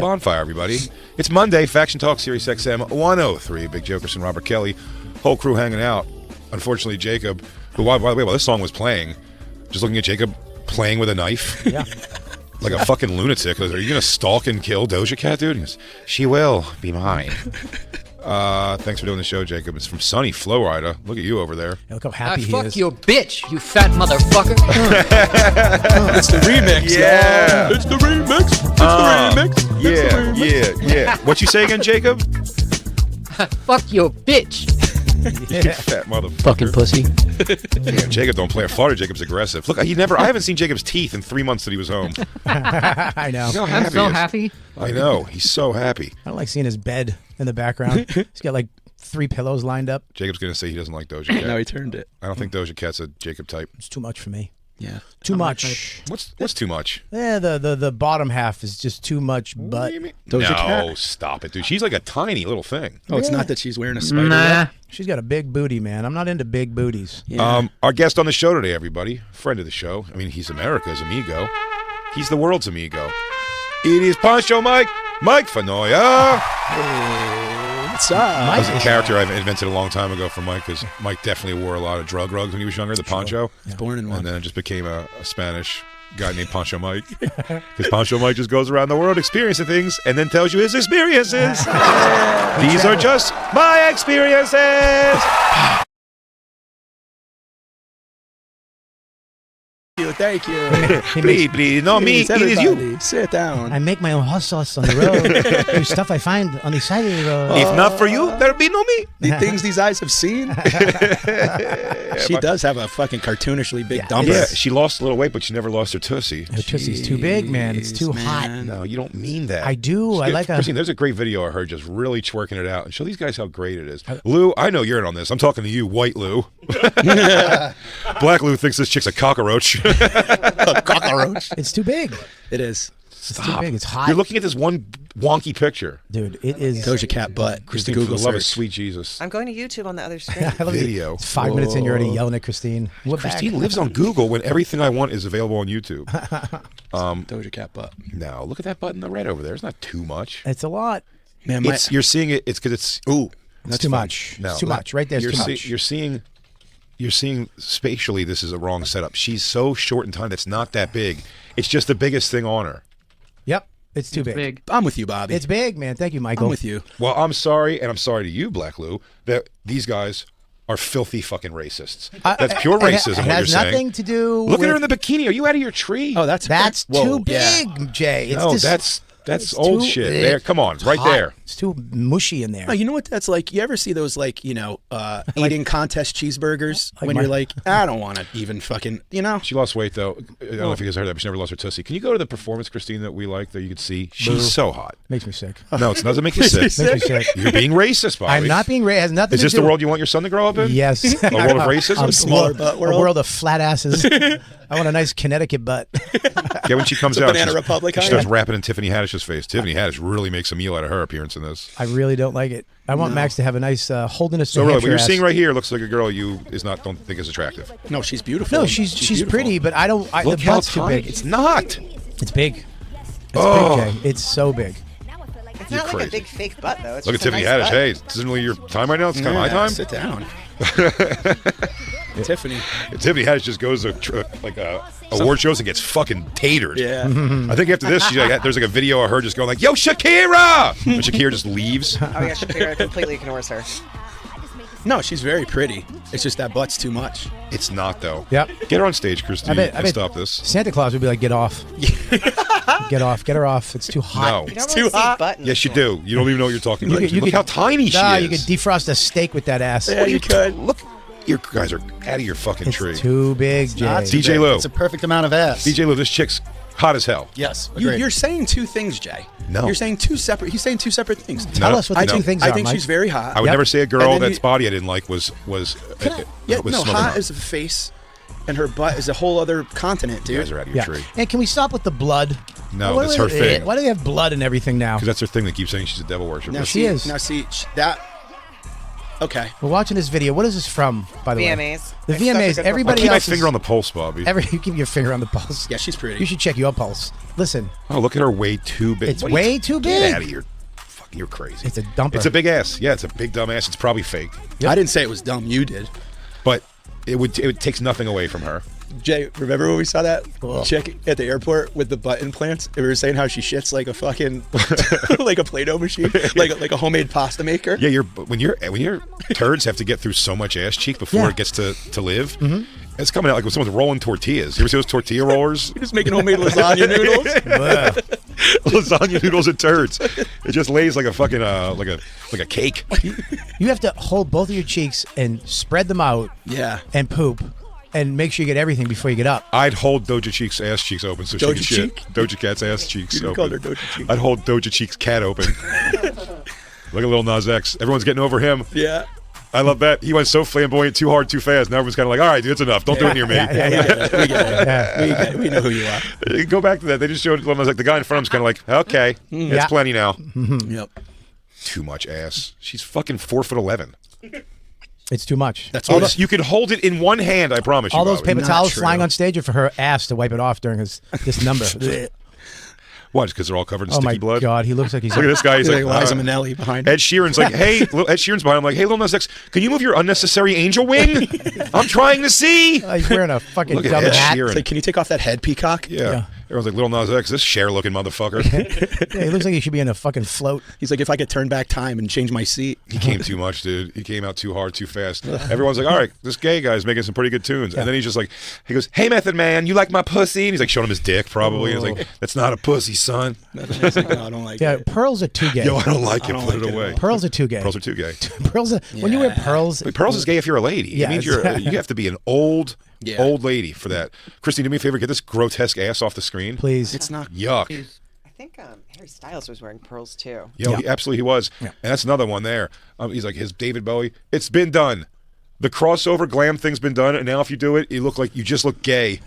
Bonfire, everybody. It's Monday, Faction Talk, Sirius XM 103. Big Jokerson, Robert Kelly, whole crew hanging out. Unfortunately, Jacob, who, by the way, while this song was playing, just looking at Jacob playing with a knife. Yeah. Like a fucking lunatic. Are you going to stalk and kill Doja Cat, dude? He goes, she will be mine. Thanks for doing the show, Jacob. It's from sunny Florida. Look at you over there. Yeah, look how happy he is. Fuck you, bitch, you fat motherfucker. It's the remix. Yeah. It's the remix. It's the remix. Yeah. What you say again, Jacob? Fuck you, bitch. You fat motherfucker. Fucking pussy. Yeah, Jacob don't play a Florida. Jacob's aggressive. Look, I haven't seen Jacob's teeth in 3 months that he was home. I know. How I'm happy so he is. happy. I know. He's so happy. I don't like seeing his bed in the background. He's got like 3 pillows lined up. Jacob's going to say he doesn't like Doja Cat. No, he turned it. I don't think Doja Cat's a Jacob type. It's too much for me. Yeah. Too much. What's too much? Yeah, the bottom half is just too much What butt. do you mean? Doja No, Cat? stop it, dude. She's like a tiny little thing. Oh, it's Yeah. not that she's wearing a spider Nah. web? She's got a big booty, man. I'm not into big booties. Yeah. Our guest on the show today, everybody, friend of the show. I mean, he's America's amigo. He's the world's amigo. It is Poncho Mike Finoia. What's up? That was a character I invented a long time ago for Mike, because Mike definitely wore a lot of drug rugs when he was younger, the poncho. He's born in one. And then it just became a Spanish guy named Poncho Mike. Because Poncho Mike just goes around the world experiencing things and then tells you his experiences. These are just my experiences. Thank you. Please, not me, Please, it is you. everybody, sit down. I make my own hot sauce on the road. Do stuff I find on the side of the road. If not for you, there'll be no me. The things these eyes have seen. She does have a fucking cartoonishly big dumper. Yeah, she lost a little weight, but she never lost her tussie. Her tussie's too big, man. It's too hot. man. No, you don't mean that. I do. I like a... Christine, there's a great video I heard just really twerking it out and show these guys how great it is. Lou, I know you're in on this. I'm talking to you, white Lou. Black Lou thinks this chick's a cockroach. A cockroach. It's too big. It is. It's too big. It's hot. You're looking at this one wonky picture. Dude, it is... Doja Cat butt. Christine, Google for the love of search. sweet Jesus. I'm going to YouTube on the other screen. I love it. Video. It's 5 minutes in, you're already yelling at Christine. What Christine back? lives on Google when everything I want is available on YouTube. Doja Cat butt. Now, look at that button, the red over there. It's not too much. It's a lot. Man, You're seeing it. It's because it's... Ooh. It's too much. No, It's too much. Right there's you're too much. You're seeing spatially this is a wrong setup. She's so short in time that's not that big. It's just the biggest thing on her. Yep. It's too big. I'm with you, Bobby. It's big, man. Thank you, Michael. I'm with you. Well, I'm sorry, and I'm sorry to you, Black Lou, that these guys are filthy fucking racists. That's pure racism, It what you're has saying. nothing to do Look with... at her in the bikini. Are you out of your tree? Oh, that's Too yeah. big, Jay. It's no, just, that's it's old too- shit. There, come on, it's right hot. there. It's too mushy in there. Oh, you know what that's like? You ever see those eating contest cheeseburgers Like when my- you're like, I don't want to even fucking, She lost weight though. I don't know if you guys heard that, but she never lost her tussie. Can you go to the performance, Christine, that we like that you could see? She's so hot. Makes me sick. No, it doesn't make you sick. Makes me sick. You're being racist, Bobby. I'm not being racist. Has nothing Is to this do... the world you want your son to grow up in? Yes. A world of racism? A Smaller butt world? A world of flat asses. I want a nice Connecticut butt. Yeah, when she comes It's a out, Banana Republic, she huh? starts rapping in Tiffany Haddish's face. Tiffany Haddish really makes a meal out of her appearance in this. I really don't like it. I want Max to have a nice Holderness. So New really, Hampshire what you're ass. seeing right here looks like a girl you don't think is attractive. No, she's beautiful. No, she's beautiful. pretty, but I don't. Look the how butt's too tiny. big. It's not. It's big. It's Oh. big, Jay. It's so big. It's You're not like crazy. a big fake butt, though. It's Look at just a Tiffany nice Haddish. butt. Hey, this isn't really your time right now. It's kind of my time. Sit down. Tiffany. Tiffany Haddish just goes to award shows and gets fucking tatered. Yeah. I think after this, there's like a video of her just going like, "Yo, Shakira!" and Shakira just leaves. Oh, yeah, Shakira completely ignores her. No, she's very pretty. It's just that butt's too much. It's not though. Yep. Get her on stage, Christine, I and bet stop this. Santa Claus would be like, "Get off, get off, get her off. It's too hot." No. You don't It's really too see hot. buttons. Yes, you do. You don't even know what you're talking about. You Look how tiny she is. You could defrost a steak with that ass. Yeah, you could. Look, you guys are out of your fucking It's tree. too big, Jay. Not too DJ big. Lou. It's a perfect amount of ass. DJ Lou, this chick's hot as hell. Yes. Agreed. You're saying two things, Jay. No. You're saying two separate. He's saying two separate things. Tell us what the no. two things I are, think Mike. she's very hot. I would Yep. never say a girl And then that's you- body I didn't like was Yeah, was no, smothering hot her. is a face, and her butt is a whole other continent, You dude. guys are out of your Yeah. tree. And can we stop with the blood? No, Why that's do her they- thing. Why do they have blood and everything now? Because that's her thing. They keep saying she's a devil worshiper. Now She is. Now see that. Okay. We're watching this video. What is this from, by the way? VMAs. The It's such a VMAs. good Everybody Keep my else finger on the pulse, Bobby. You keep your finger on the pulse. Yeah, she's pretty. You should check your pulse. Listen, Oh, look at her, way too big. it's What are you- way too Get big. out of here. Fuck, you're crazy. It's a dumper. It's a big ass. Yeah, it's a big dumb ass. It's probably fake, I didn't say it was dumb. You did. but it takes nothing away from her. Jay, remember when we saw that Ugh. chick at the airport with the butt implants? And we were saying how she shits like a fucking, like a Play-Doh machine, like a homemade pasta maker. Yeah, when your turds have to get through so much ass cheek before Yeah. it gets to live. Mm-hmm. It's coming out like when someone's rolling tortillas. You ever see those tortilla rollers? Just making homemade lasagna noodles. Lasagna noodles and turds. It just lays like a fucking like a cake. You have to hold both of your cheeks and spread them out Yeah. and poop and make sure you get everything before you get up. I'd hold Doja Cheek's ass cheeks open so she Doja can shit. Cheek? Doja Cat's ass cheeks You open. called her Doja Cheek. I'd hold Doja Cheek's cat open. Look at Lil Nas X. Everyone's getting over him. Yeah. I love that. He went so flamboyant, too hard, too fast. Now everyone's kind of like, all right, dude, it's enough. Don't do it near me. We get it. We know who you are. Go back to that. They just showed Lil Nas X. The guy in front of him's kind of like, okay, it's Yeah. plenty now. Yep. Too much ass. She's fucking 4'11". It's too much. That's Oh, all. you can hold it in one hand, I promise you. All those Bobby. paper Not towels true. flying on stage are for her ass to wipe it off during this number. What? Because they're all covered in Oh my sticky blood? God, he looks like he's Look at this guy. He's Like like, Liza Minnelli behind him. Ed Sheeran's like, hey, Ed Sheeran's behind him like, hey, Lil Nas X, can you move your unnecessary angel wing? I'm trying to see. He's wearing a fucking Look at dumb Ed hat. Sheeran. It's like, can you take off that head, Peacock? Yeah. Everyone's like, Lil Nas X, this Cher-looking motherfucker. Yeah, he looks like he should be in a fucking float. He's like, if I could turn back time and change my seat. He came too much, dude. He came out too hard, too fast. Everyone's like, all right, this gay guy's making some pretty good tunes. And then he's just like, he goes, hey, Method Man, you like my pussy? And he's like showing him his dick, probably. And he's like, that's not a pussy, son. He's like, no, I don't like Yeah, it. pearls are too gay. Yo, I don't like it. don't Put like it it at away. all. Pearls are too gay. Pearls are too gay. Pearls are, when you wear pearls, Wait, pearls is gay if you're a lady. Yeah, It means it's- you have to be an old lady for that. Christine, do me a favor, get this grotesque ass off the screen. please. It's not. Yuck. I think Harry Styles was wearing pearls too. Yo, he absolutely was. And that's another one there. He's like, his David Bowie, it's been done. The crossover glam thing's been done, and now if you do it, you just look gay.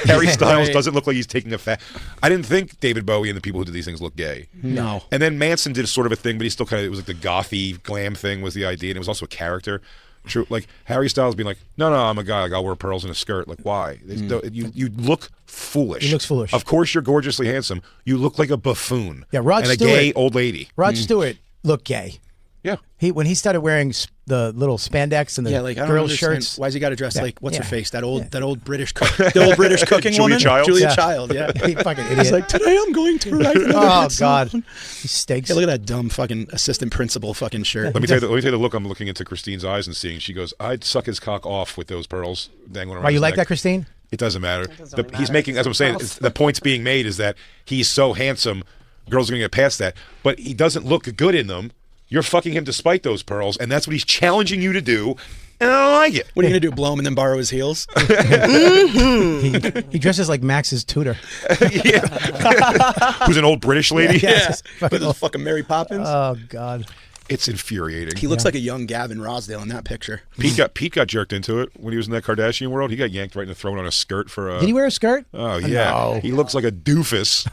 Harry Styles doesn't look like he's taking a fat. I didn't think David Bowie and the people who did these things look gay. No. And then Manson did sort of a thing, but he still kind of, it was like the gothy glam thing was the idea, and it was also a character. True, like Harry Styles being like, no, I'm a guy. Like, I'll wear pearls in a skirt. Like, why? You look foolish. He looks foolish. Of course, you're gorgeously handsome. You look like a buffoon. Yeah, Rod and a Stewart. gay old lady. Rod Stewart looked gay. Yeah. When he started wearing the little spandex and the Yeah, like I don't girl understand. shirts. Why's he got to dress like what's her Yeah. face? That old British cook, the old British cooking Julia woman, Childs? Julia Yeah. Child. Yeah. He fucking He's idiot. like, today I'm going to write another Oh hit song." God, he stinks. Hey, look at that dumb fucking assistant principal fucking shirt. Let me tell you the look I'm looking into Christine's eyes and seeing. She goes, I'd suck his cock off with those pearls dangling around Why you his like neck. that, Christine? It doesn't matter. doesn't really He's matter. making, that's what I'm saying. Pearls. The point's being made is that he's so handsome, girls are going to get past that. But he doesn't look good in them. You're fucking him despite those pearls, and that's what he's challenging you to do. And I don't like it. What are you gonna do? Blow him and then borrow his heels? He dresses like Max's tutor. Who's an old British lady? Yes. With his fucking Mary Poppins. Oh God. It's infuriating. He looks like a young Gavin Rossdale in that picture. Pete got jerked into it when he was in that Kardashian world. He got yanked right in the throat on a skirt for a. Did he wear a skirt? Oh yeah, No. he looks like a doofus.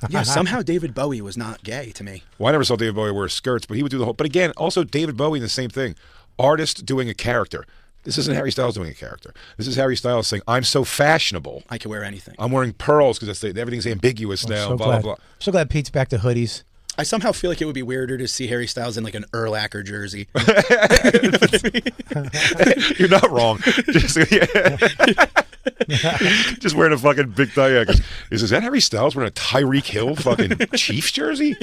Yeah, somehow David Bowie was not gay to me. Well, I never saw David Bowie wear skirts, but he would do the whole. But again, also David Bowie, the same thing. Artist doing a character. This isn't Harry Styles doing a character. This is Harry Styles saying, "I'm so fashionable. I can wear anything. I'm wearing pearls because everything's ambiguous now." So blah glad. blah blah. So glad Pete's back to hoodies. I somehow feel like it would be weirder to see Harry Styles in like an Urlacher jersey. You're not wrong. Just wearing a fucking big tie. Yeah, is that Harry Styles wearing a Tyreek Hill fucking Chiefs jersey?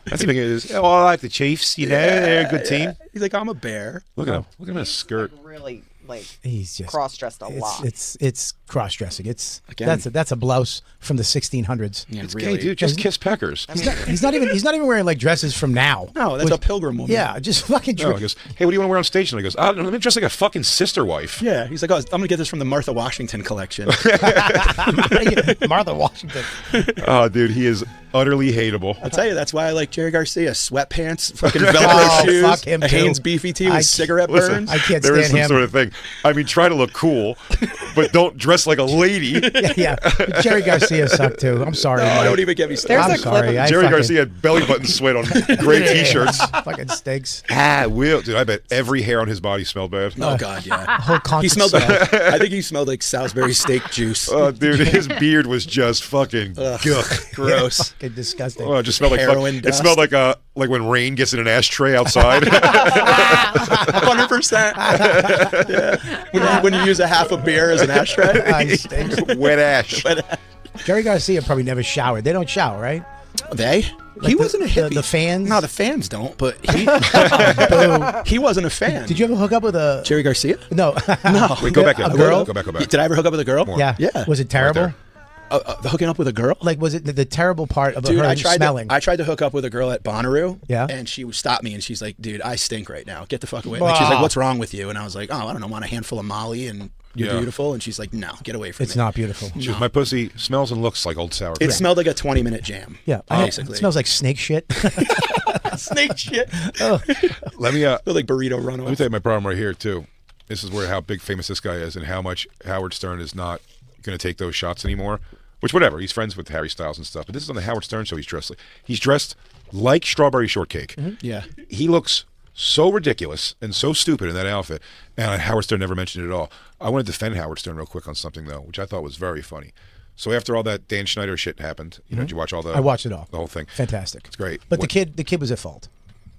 That's even is. Oh, I like the Chiefs. You know, they're a good team. He's like, I'm a bear. Look at him. Look at him in a skirt. Really like He's just cross-dressed a lot. It's cross dressing. It's Again. that's a blouse from the 1600s. Yeah, It's really. gay, dude. Just kiss peckers. He's not even wearing like dresses from now. No, that's a pilgrim woman. Yeah, just fucking. No, he goes, hey, what do you want to wear on stage? And he goes, oh, let me dress like a fucking sister wife. Yeah, he's like, oh, I'm gonna get this from the Martha Washington collection. Martha Washington. Oh, dude, he is utterly hateable. I'll tell you, that's why I like Jerry Garcia. Sweatpants, fucking Velcro Oh, shoes, fuck him a too. Hanes beefy tee with I- cigarette Listen, burns. I can't there is stand some him. sort of thing. I mean, try to look cool. but don't dress like a lady. Yeah. But Jerry Garcia sucked too. I'm sorry. Oh, Mike. don't even get me started. I'm There's a clip sorry. of- I Jerry fucking- Garcia had belly button sweat on gray T-shirts. fucking stinks. Dude, I bet every hair on his body smelled bad. Oh God, yeah. Whole He concert smelled smell. like, I think he smelled like Salisbury steak juice. Oh, dude, his beard was just fucking guck. Gross. Fucking disgusting. Oh, it just smelled like Heroin it dust. smelled like when rain gets in an ashtray outside. 100%. Yeah. When you use a half a beer as an ashtray. He stinks. Wet ash. Jerry Garcia probably never showered. They don't shower, right? They? He wasn't a hippie. The fans? No, the fans don't. But he, he wasn't a fan. Did you ever hook up with a Jerry Garcia? No. No. Wait, go back. A Go girl? Go back. Did I ever hook up with a girl? Yeah. Yeah. Was it terrible? there. Hooking up with a girl? Like, was it the terrible part of Dude, her I tried smelling? to hook up with a girl at Bonnaroo. Yeah. And she stopped me and she's like, dude, I stink right now. Get the fuck away. Like, she's like, what's wrong with you? And I was like, oh, I don't know. I want a handful of Molly and you're Yeah. beautiful. And she's like, no, get away from It's me. not beautiful. She goes, my pussy smells and looks like old sour It cream. smelled like a 20-minute jam. Yeah. Basically. It smells like snake shit. snake shit. Let me Like burrito let me runaway. tell you my problem right here too. This is where how big famous this guy is and how much Howard Stern is not going to take those shots anymore. Which whatever, he's friends with Harry Styles and stuff. But this is on the Howard Stern show. He's dressed like strawberry shortcake. Yeah. He looks so ridiculous and so stupid in that outfit. And Howard Stern never mentioned it at all. I want to defend Howard Stern real quick on something though, which I thought was very funny. So after all that Dan Schneider shit happened, did you watch all the? I watched it all. The whole thing. Fantastic. It's great. But What- the kid was at fault.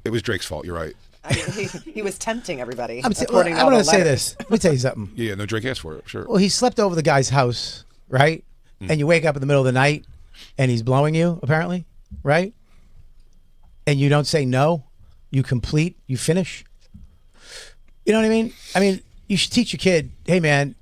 It was Drake's fault. You're right. I mean, he was tempting everybody. I'm according to all going the to say letters. this. Let me tell you something. Yeah, no, Drake asked for it. Sure. Well, he slept over the guy's house, right? And you wake up in the middle of the night and he's blowing you, apparently, right? And you don't say no. You finish. You know what I mean? I mean, you should teach your kid, hey, man,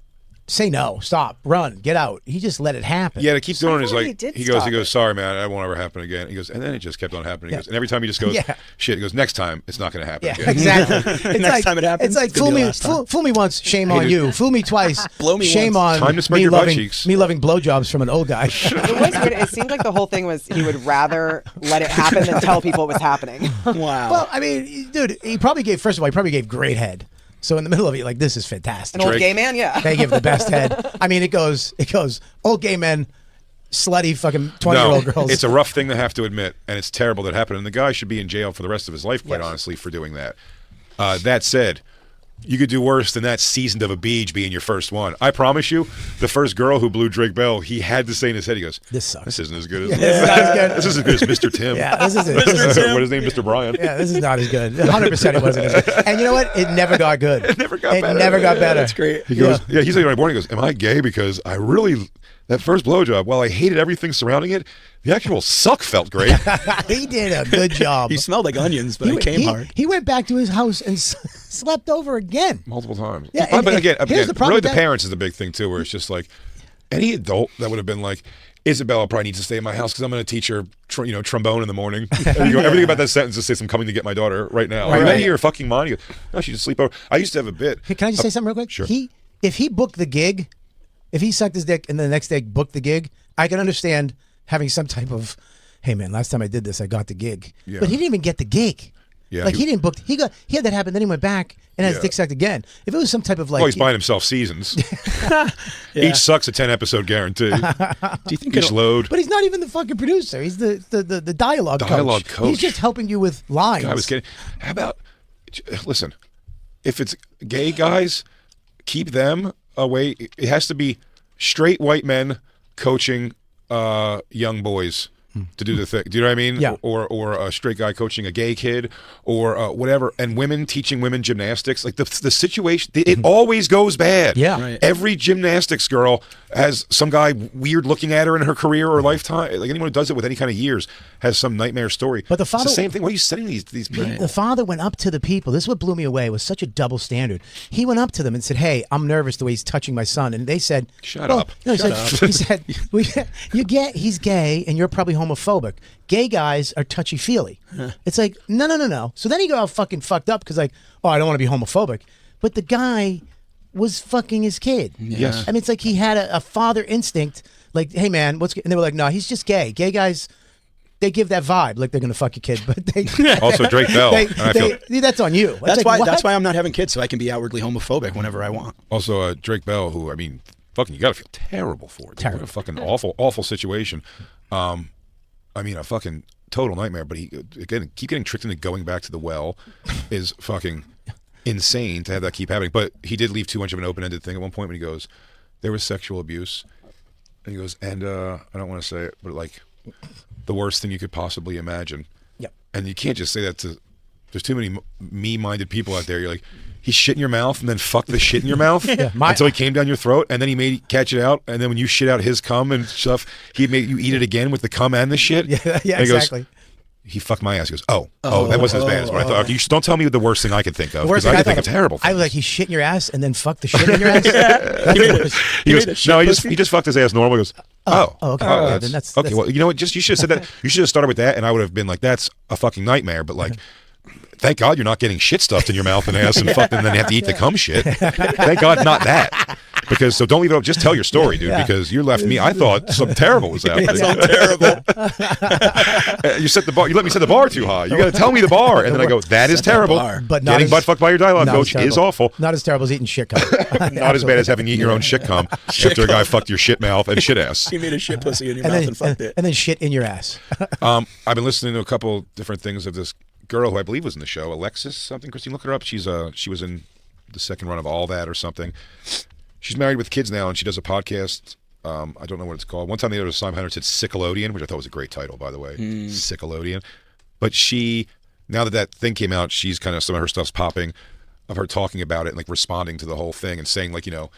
say no, stop, run, get out. He just let it happen. Yeah, to keep doing it is thought he like did he goes, stop it. sorry man, that won't ever happen again. He goes, and then it just kept on happening. He Yeah. goes, and every time he just goes, Yeah. shit. He goes, next time it's not going to happen Yeah, again. exactly. It's Next time it happens, it's like it's gonna fool be the me, last time. fool me once, shame on dude. you. Fool me twice, Blow me shame once. on Time to spread me your butt loving cheeks. me loving blowjobs from an old guy. It was weird. It seemed like the whole thing was he would rather let it happen than tell people it was happening. Wow. Well, I mean, dude, he probably gave great head. So in the middle of it, you're like, this is fantastic. An old Drake. gay man, yeah. They give the best head. I mean, it goes old gay men, slutty fucking 20-year-old girls. It's a rough thing to have to admit, and it's terrible that happened. And the guy should be in jail for the rest of his life, quite honestly, for doing that. That said, you could do worse than that seasoned of a beach being your first one. I promise you, the first girl who blew Drake Bell, he had to say in his head, he goes, This sucks. This isn't as good as This is not as good. This is as good as Mr. Tim. Yeah, this is it. What is his name? Mr. Brian. Yeah, this is not as good. 100% it wasn't as good. And you know what? It never got good. It never got better. never got better. That's great. He goes, yeah, he's like right born. He goes, am I gay? Because I really, that first blowjob, while I hated everything surrounding it, the actual suck felt great. He did a good job. He smelled like onions, but it came hard. He went back to his house and slept over again. Multiple times. Yeah, but and again, here's the problem really with the that. parents is the big thing too, where it's just like any adult that would have been like, Isabella probably needs to stay in my house because I'm going to teach her, trombone in the morning. And you go, everything about that sentence just says I'm coming to get my daughter right now. Are you out of your fucking mind? You go, no, she just sleep over. I used to have a bit. Hey, can I just say something real quick? Sure. If he booked the gig, if he sucked his dick and then the next day booked the gig, I can understand having some type of, hey man, last time I did this, I got the gig. Yeah. But he didn't even get the gig. Yeah, Like he didn't book. He had that happen. Then he went back and had his Yeah. dick sucked again. If it was some type of like, Well, he's buying himself seasons. Each sucks a 10-episode guarantee. Do you think Each load. but he's not even the fucking producer. He's the dialogue Dialogue coach. He's just helping you with lines. I was kidding. How about, listen, if it's gay guys, keep them away. It has to be straight white men coaching young boys to do the thing. Do you know what I mean? Yeah. Or a straight guy coaching a gay kid or whatever. And women teaching women gymnastics. Like the situation, it always goes bad. Yeah. Right. Every gymnastics girl has some guy weird looking at her in her career or lifetime. Like anyone who does it with any kind of years has some nightmare story. But the It's father- the same thing. Why are you setting these people? The father went up to the people. This is what blew me away. It was such a double standard. He went up to them and said, "Hey, I'm nervous the way he's touching my son." And they said, Shut well, up. No, he said, he's gay, and you're probably homophobic. Gay guys are touchy feely. It's like no. So then he got all fucking fucked up because like, oh, I don't want to be homophobic, but the guy was fucking his kid. Yes. I mean, it's like he had a father instinct. Like, hey man, what's? And they were like, no, he's just gay. Gay guys. They give that vibe like they're gonna fuck your kid, but they Also, Drake Bell. And I feel- that's on you. That's like, why. what? That's why I'm not having kids, so I can be outwardly homophobic whenever I want. Also, Drake Bell, who, I mean, fucking, you gotta feel terrible for it. Dude. What a fucking awful situation. I mean, a fucking total nightmare. But he again keep getting tricked into going back to the well is fucking insane to have that keep happening. But he did leave too much of an open-ended thing at one point when he goes, there was sexual abuse, and he goes, and I don't want to say it, but like the worst thing you could possibly imagine. Yep. And you can't just say that to. There's too many me-minded people out there. You're like, he shit in your mouth and then fuck the shit in your mouth until he came down your throat, and then he made you catch it out, and then when you shit out his cum and stuff, he made you eat it again with the cum and the shit. Yeah, and he exactly. Goes, he fucked my ass. He goes, that wasn't as bad as what I thought. You don't tell me the worst thing I could think of, because I think it's terrible. I was like, he shit in your ass and then fuck the shit in your ass. He goes, no, he just fucked his ass normal. He goes, okay. Then that's okay. Well, you know what? You should have said that. You should have started with that, and I would have been like, that's a fucking nightmare. But like, thank God you're not getting shit stuffed in your mouth and ass and fucked, and then you have to eat the cum shit. Thank God, not that. Because so don't leave it up. Just tell your story, dude. Because you left me. I thought something terrible was happening. Something terrible. You set the bar. You let me set the bar too high. You got to tell me the bar, and then I go, that is terrible. But not getting butt fucked by your dialogue coach is awful. Not as terrible as eating shit cum. Not as bad as having eaten your own shit cum after a guy fucked your shit mouth and shit ass. You made a shit pussy in your mouth and fucked it. And then shit in your ass. I've been listening to a couple different things of this girl who I believe was in the show, Alexis something. Christine, look her up. She was in the second run of All That or something. She's married with kids now, and she does a podcast. I don't know what it's called. One time the other Simon Hunter said Sickelodian, which I thought was a great title, by the way. Sickelodian. But she, now that thing came out, she's kind of, some of her stuff's popping of her talking about it and like responding to the whole thing and saying like, you know,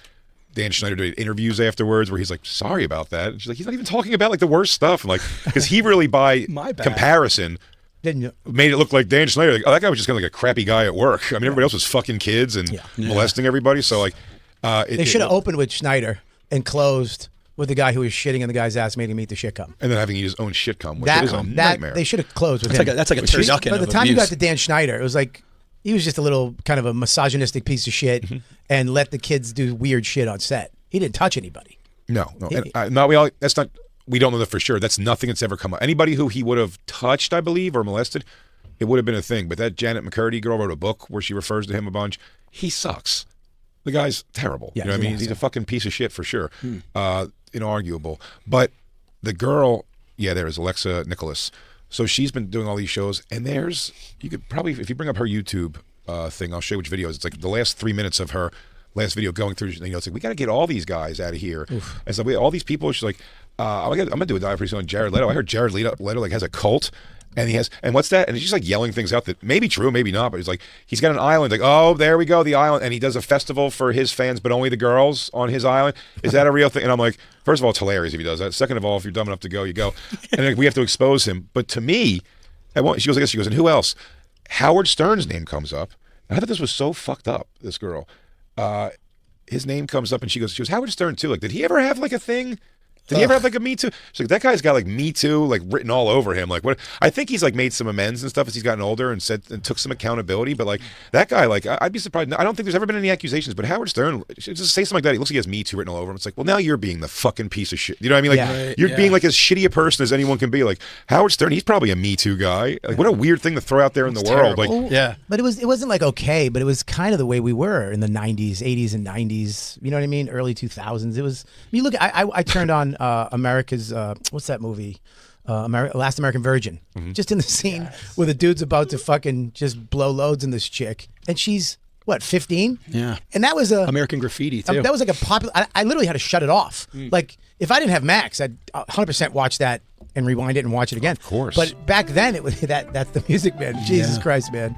Dan Schneider did interviews afterwards where he's like, sorry about that. And she's like, he's not even talking about like the worst stuff. And like, because he really, by comparison, made it look like Dan Schneider. Like, that guy was just kind of like a crappy guy at work. I mean, everybody else was fucking kids and molesting everybody. So like, they should have opened with Schneider and closed with the guy who was shitting in the guy's ass, made him eat the shit cum. And then having his own shit cum, which is a nightmare. They should have closed with him. That's like a turducken. By the time you got to Dan Schneider, it was like he was just a little kind of a misogynistic piece of shit and let the kids do weird shit on set. He didn't touch anybody. No. We don't know that for sure. That's nothing that's ever come up. Anybody who he would have touched, I believe, or molested, it would have been a thing. But that Janet McCurdy girl wrote a book where she refers to him a bunch. He sucks. The guy's terrible. Yeah, you know what I mean? He's a fucking piece of shit for sure. Inarguable. But the girl, there is Alexa Nicholas. So she's been doing all these shows, and you could probably, if you bring up her YouTube thing, I'll show you which videos. It's like the last 3 minutes of her last video going through, you know, it's like, we got to get all these guys out of here. Oof. And so all these people, she's like, I'm going to do a dive pretty soon on Jared Leto. I heard Jared Leto like has a cult. And what's that? And he's just like yelling things out that may be true, maybe not, but he's like, he's got an island, like, oh, there we go, the island. And he does a festival for his fans, but only the girls on his island. Is that a real thing? And I'm like, first of all, it's hilarious if he does that. Second of all, if you're dumb enough to go, you go. And like, we have to expose him. But to me, she goes, and who else? Howard Stern's name comes up. And I thought this was so fucked up, this girl. His name comes up and she goes, Howard Stern too. Like, did he ever have like a thing? Did he ever have like a Me Too? She's like, that guy's got like Me Too like written all over him. Like, what? I think he's like made some amends and stuff as he's gotten older and took some accountability. But like that guy, like I'd be surprised. I don't think there's ever been any accusations. But Howard Stern, just say something like that. He looks like he has Me Too written all over him. It's like, well, now you're being the fucking piece of shit. You know what I mean? Like you're being like as shitty a person as anyone can be. Like Howard Stern, he's probably a Me Too guy. Like what a weird thing to throw out there in the world. Like but it wasn't like okay, but it was kind of the way we were in the 90s, 80s, and 90s. You know what I mean? Early 2000s. It was. I mean, look, I turned on America's. What's that movie? Last American Virgin. Just in the scene where the dude's about to fucking just blow loads in this chick, and she's what, 15? Yeah. And that was American Graffiti too. That was like a popular. I literally had to shut it off. Like if I didn't have Max, I'd 100% watch that and rewind it and watch it again. Of course. But back then it was that's the music, man. Jesus Christ, man.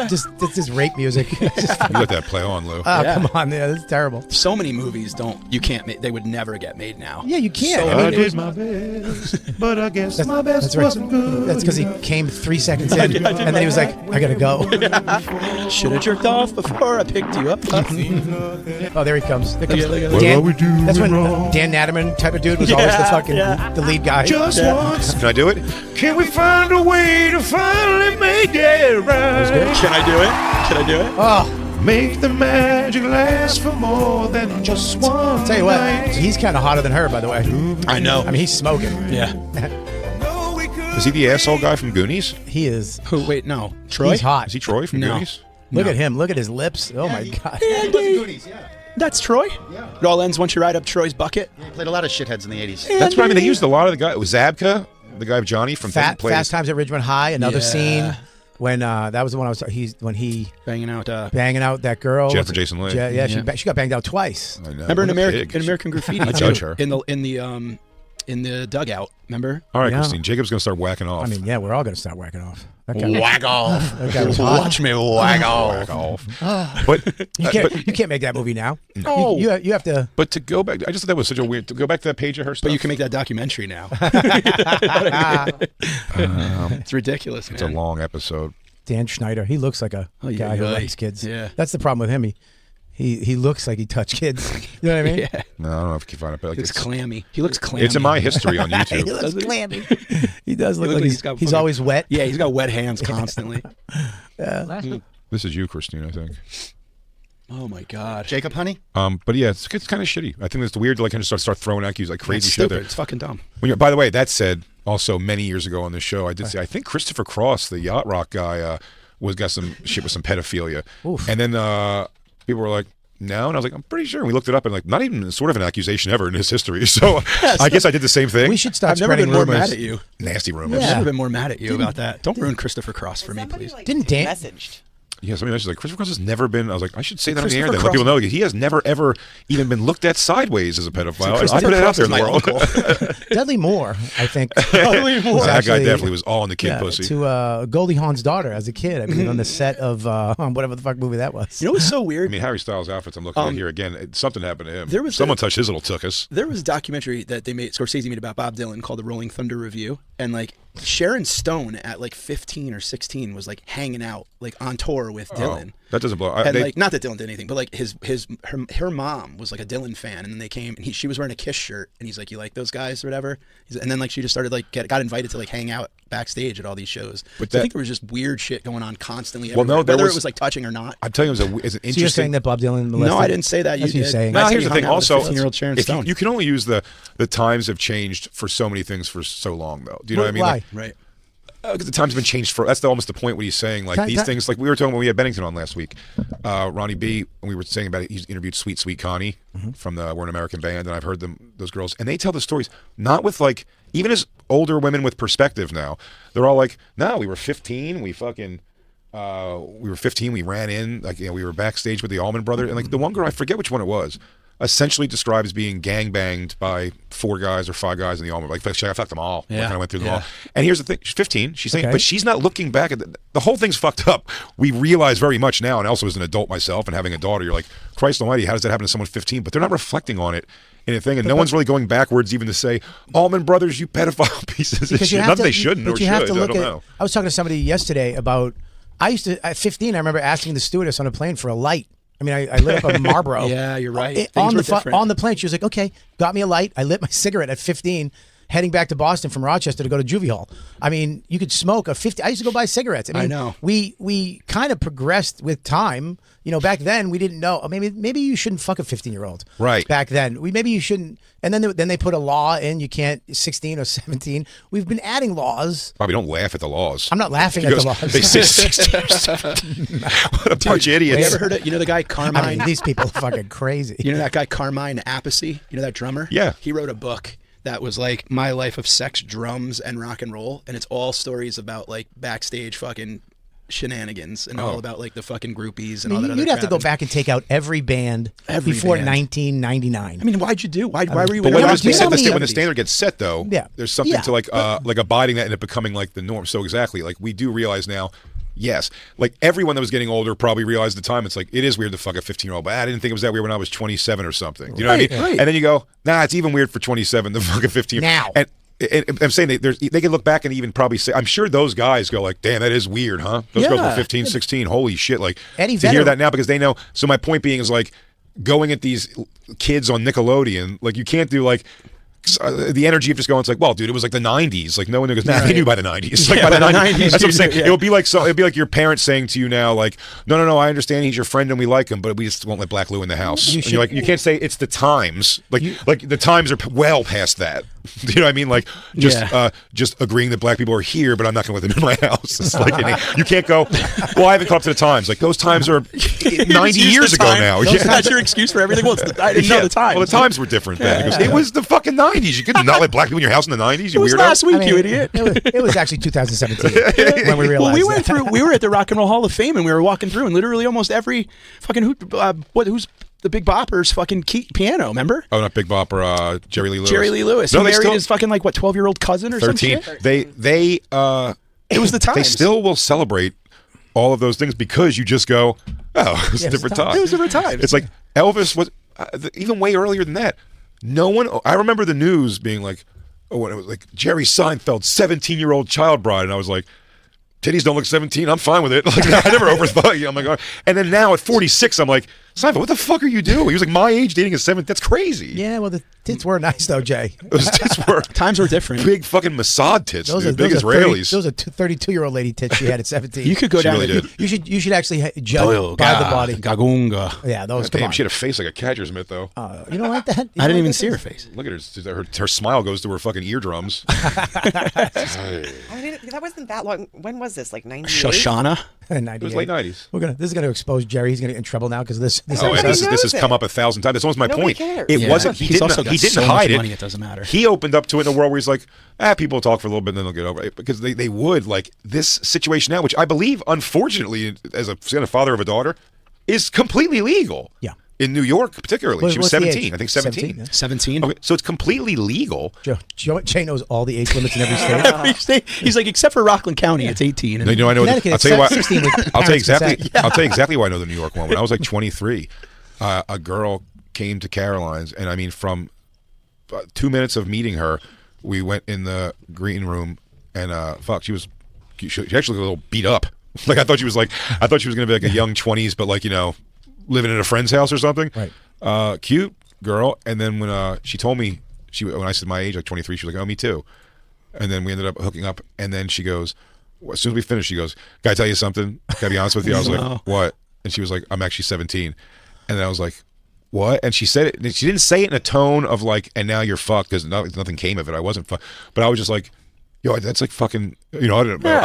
Just rape music. You let that play on, Lou. Come on, this is terrible. So many movies they would never get made now. Yeah, you can't. So I did my best, but I guess my best wasn't good. That's because he came 3 seconds in, and then he was like, I gotta go. Should have jerked off before I picked you up. Oh, there he comes. There comes Dan, that's when Dan Natterman type of dude was always the fucking the lead guy. Just once. Can I do it? Can we find a way to finally make it right? Can I do it? Oh, make the magic last for more than just one. Tell you what, he's kind of hotter than her, by the way. I know. I mean, he's smoking. Yeah. Is he the asshole guy from Goonies? He is. Who? Wait, no. Troy? He's hot. Is he Troy from Goonies? Look at him. Look at his lips. Oh my God. Goonies, That's Troy? Yeah. It all ends once you ride up Troy's bucket. He played a lot of shitheads in the 80s. That's what I mean. They used a lot of the guy. It was Zabka, the guy of Johnny from Fast Times at Ridgemont High. Another Yeah. scene when that was the one I was. When he Banging out. that girl. Jennifer Jason Leigh. Yeah, she got banged out twice. I know. Remember in What a American pig. Graffiti? I judge her. In the dugout. Remember? All right, Yeah. Christine. Jacob's going to start whacking off. I mean, yeah, we're all gonna start whacking off. That guy, Whack off. that guy was hot. Watch me whack Whack off. off. But You can't make that movie now. No. You have to. But to go back, I just thought that was such a weird. To go back to that page of her stuff. But you can make that documentary now. It's ridiculous, man. It's a long episode. Dan Schneider. He looks like a Oh, yeah, guy who yeah. likes kids. Yeah. That's the problem with him. He looks like he touched kids. You know what I mean? Yeah. No, I don't know if you can find it, but like It's clammy. He looks clammy. it's in my history on He YouTube. looks clammy. He does look He like looks like he's got always wet. Yeah, he's got wet hands constantly. This is you, Christine, I think. Oh my god. Jacob, honey? But yeah, it's kind of shitty. I think it's weird to like kind of start throwing accusations like crazy It's shit. stupid. There. It's fucking dumb. When you're, by the way, that said, also many years ago on this show, I did say I think Christopher Cross, the yacht rock guy, got some shit with some pedophilia, and then people were like, no, and I was like, I'm pretty sure. And we looked it up, and like, not even sort of an accusation ever in his history. So I guess I did the same thing. We should start I've never spreading been more rumors. mad at you. Nasty rumors. Yeah. I've never been more mad at you about that. Don't ruin Christopher Cross for me, please. Didn't Dan- messaged? Yeah, somebody mentioned like Christopher Cross has never been. I was like, I should say that on the air. Christopher Then let people Cross- know like, he has never ever even been looked at sideways as a pedophile. I put it out Cross there is in the my world. uncle. Dudley Moore, I think. That guy actually- definitely was all in the kid pussy. To Goldie Hawn's daughter as a kid. I mean, on the set of whatever the fuck movie that was. You know what's so I weird? mean, Harry Styles' outfits. I'm looking at here again. Something happened to him. There was Someone touched his little tuchus. There was a documentary that they made, Scorsese made about Bob Dylan called The Rolling Thunder Review, and like Sharon Stone at like 15 or 16 was like hanging out like on tour with Dylan. That doesn't blow. And like, not that Dylan did anything, but like her mom was like a Dylan fan, and then they came and she was wearing a Kiss shirt, and he's like, "You like those guys or whatever?" And then like she just started like got invited to like hang out backstage at all these shows. But I think there was just weird shit going on constantly. Well, no, everywhere, there whether was- it was like touching or not. I'm telling you, it's an So you're interesting. saying that Bob Dylan molested? No, I didn't say that. That's You what you're did. saying. Now, I said here's he the hung thing. out with Also, 15-year-old Sharon if Stone. you can only use the times have changed for so many things for so long, though. Do you know what I mean? Why? Like, Right. because the times have been changed for. That's almost the point. What he's saying, like these things, like we were talking when we had Bennington on last week, Ronnie B. And we were saying about it. He's interviewed Sweet Sweet Connie from the We're an American Band, and I've heard those girls, and they tell the stories not with like even as older women with perspective now. They're all like, no, we were 15, we fucking. We were 15. We ran in, like we were backstage with the Allman Brothers, and like the one girl, I forget which one it was, essentially describes being gangbanged by 4 guys or 5 guys in the Allman. Like I fucked them all. Yeah. Like, I went through them all. And here's the thing: she's 15. She's saying, Okay. but she's not looking back at the whole thing's fucked up. We realize very much now, and also as an adult myself and having a daughter, you're like, Christ Almighty, how does that happen to someone 15? But they're not reflecting on it in a thing, and no one's really going backwards even to say, Allman Brothers, you pedophile pieces of shit. Not that they shouldn't but or you have should. to I look don't at. know. I was talking to somebody yesterday about. I used to at 15. I remember asking the stewardess on a plane for a light. I mean, I lit up a Marlboro. Yeah, you're right. It- Things on were the different. on the plane, she was like, "Okay, got me a light." I lit my cigarette at 15, heading back to Boston from Rochester to go to juvie hall. I mean, you could smoke a 50. I used to go buy cigarettes. I mean, I know. We kind of progressed with time. You know, back then we didn't know. Maybe you shouldn't fuck a 15-year-old. Right. Back then, maybe you shouldn't. And then they put a law in. You can't 16 or 17. We've been adding laws. Bobby, don't laugh at the laws. I'm not laughing He at goes, the laws. They say 16 or 17. What a bunch of idiots. You ever heard it? You know the guy Carmine? I mean, these people are fucking crazy. You know that guy Carmine Appice? You know that drummer? Yeah. He wrote a book that was like My Life of Sex, Drums, and Rock and Roll, and it's all stories about like backstage fucking shenanigans and all about like the fucking groupies and all that other You'd have to crap. go back and take out every band Every before band. 1999. I mean, why'd you do? Why were you? But Well, when, do you know how many when the of standard gets set, though, Yeah. there's something Yeah. to like abiding that and it becoming like the norm. So exactly, like we do realize now, yes, like everyone that was getting older probably realized at the time, it's like, it is weird to fuck a 15-year-old, but I didn't think it was that weird when I was 27 or something. Do you know what I mean? Right. And then you go, nah, it's even weird for 27 to fuck a 15. Now. And I'm saying they can look back and even probably say, I'm sure those guys go like, damn, that is weird, huh? Those girls were Yeah. 15, 16, holy shit. Like Eddie to hear Vedder- that now because they know. So my point being is like going at these kids on Nickelodeon, like you can't do like, the energy of just going, it's like, well, dude, it was like the 90s. Like no one goes, nah, they knew by the 90s. Like Yeah, by the by the 90s. 90s, That's what I'm saying. yeah. It'll be like your parents saying to you now, like, no, I understand he's your friend and we like him, but we just won't let Black Lou in the house. And you're like, you can't say it's the times. Like the times are well past that. Do you know what I mean? Like just agreeing that black people are here, but I'm not going to let them in my house. It's like you can't go. Well, I haven't caught up to the times. Like those times are 90 years ago now. That's your excuse for everything. Well, I didn't know the time. Well, the times were different then. He goes, it was the fucking 90s. You couldn't not let black people in your house in the 90s. You It was weirdo. last week, I mean, you idiot. It was actually 2017 when we realized. Well, we were at the Rock and Roll Hall of Fame, and we were walking through, and literally almost every fucking who's the Big Bopper's fucking piano, remember? Oh, not Big Bopper. Jerry Lee Lewis. Jerry Lee Lewis. No, He they married still- his fucking 12-year-old cousin or 13. something. They It was the times. They still will celebrate all of those things because you just go, oh, it's a different time. It was different times. It's like Elvis was even way earlier than that. No one. I remember the news being like, oh, when it was like Jerry Seinfeld, 17-year-old child bride, and I was like, titties don't look 17. I'm fine with it. Like I never overthought you. I'm like, oh. And then now at 46, I'm like, Seinfeld, what the fuck are you doing? He was like my age dating a 7. That's crazy. Yeah, well, the tits were nice though, Jay. Those tits were Times were different. big fucking Mossad tits, dude. Big are Israelis. Those are 32-year-old lady tits she had at 17. You could go She down. really the, did. You should actually judge by the body. Gagunga. Yeah, those. Come Damn, on. she had a face like a catcher's mitt, though. You don't like that? You I don't didn't like even that see her face? face. Look at her smile goes to her fucking eardrums. I mean, that wasn't that long. When was this? Like 98? Shoshana. 98. It was late 90s. This is gonna expose Jerry. He's gonna get in trouble now because this. Oh, and episode- this has knows come it. up 1,000 times. That's almost my Nobody point. cares. It Yeah. wasn't. He's also got He didn't so much hide it. money, it doesn't matter. He opened up to it in a world where he's like, people talk for a little bit and then they'll get over it because they would like this situation now, which I believe, unfortunately, as a father of a daughter, is completely legal. Yeah. In New York, particularly, What- she was what's the 17. age? I think 17. 17, yeah. 17. Okay, so it's completely legal. Jay knows all the age limits in every state. Every state. He's like, except for Rockland County, it's 18. No, you know, I know. Connecticut, I'll it's tell you why. 16 with I'll tell you parents' exactly. consent. I'll tell you exactly why I know the New York one. When I was like 23, a girl came to Caroline's, and I mean, from 2 minutes of meeting her, we went in the green room, and she actually looked a little beat up. Like I thought she was gonna be like a young 20s, but like living in a friend's house or something. Right. Cute girl, and then when she told me when I said my age, like 23, she was like, oh, me too. And then we ended up hooking up, and then she goes, as soon as we finished, she goes, "Can I tell you something? Can I be honest with you?" I was like, "What?" And she was like, "I'm actually 17." And then I was like, "What?" And she said it. And she didn't say it in a tone of like, "And now you're fucked," because nothing came of it. I wasn't fucked, but I was just like, "Yo, that's like fucking." I'm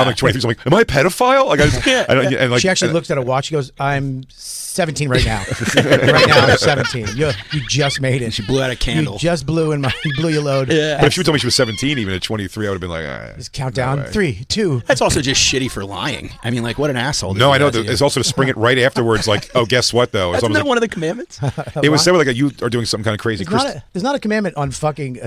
like 23. So I'm like, "Am I a pedophile?" Like I don't, and like She actually looks at a watch. She goes, "I'm 17 right now. Right now, I'm 17. You just made it. She blew out a candle. You just blew you blew your load. Yeah. But if she would told me she was 17, even at 23, I would have been like, Just count down. no way. 3, 2. That's also just shitty for lying. I mean, like, what an asshole. No, I know. That's It's also to spring it right afterwards. Like, oh, guess what though? It's Isn't almost that like, one of the commandments? it was said like you are doing some kind of crazy. There's not a commandment on fucking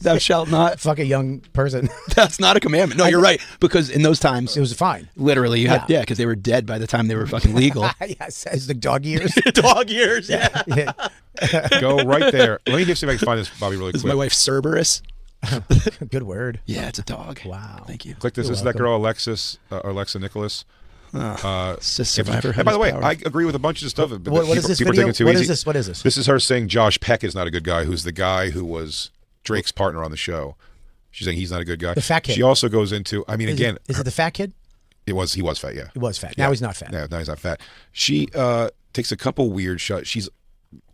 Thou shalt not. fuck a young person. That's not a commandment. No, you're right. Because in those times, It was fine. literally, you had, because they were dead by the time they were fucking legal. Yes, as the dog years. Dog years, yeah. Yeah. Go right there. Let me see if I can find this, Bobby, really This is quick. my wife, Cerberus. Good word. Yeah, it's a dog. Wow. Thank you. Click this. You're This is that welcome. girl, Alexis, or Alexa Nicholas. It's a survivor. And by the way, power. I agree with a bunch of stuff. But What is this people are video? taking it too What easy. is this? What is this? This is her saying Josh Peck is not a good guy, who's the guy who was Drake's partner on the show. She's saying he's not a good guy. The fat kid. She also goes into, I mean, Is again, it the fat kid? he was fat, yeah. He was fat. Now he's not fat. No, now he's not fat. She takes a couple weird shots.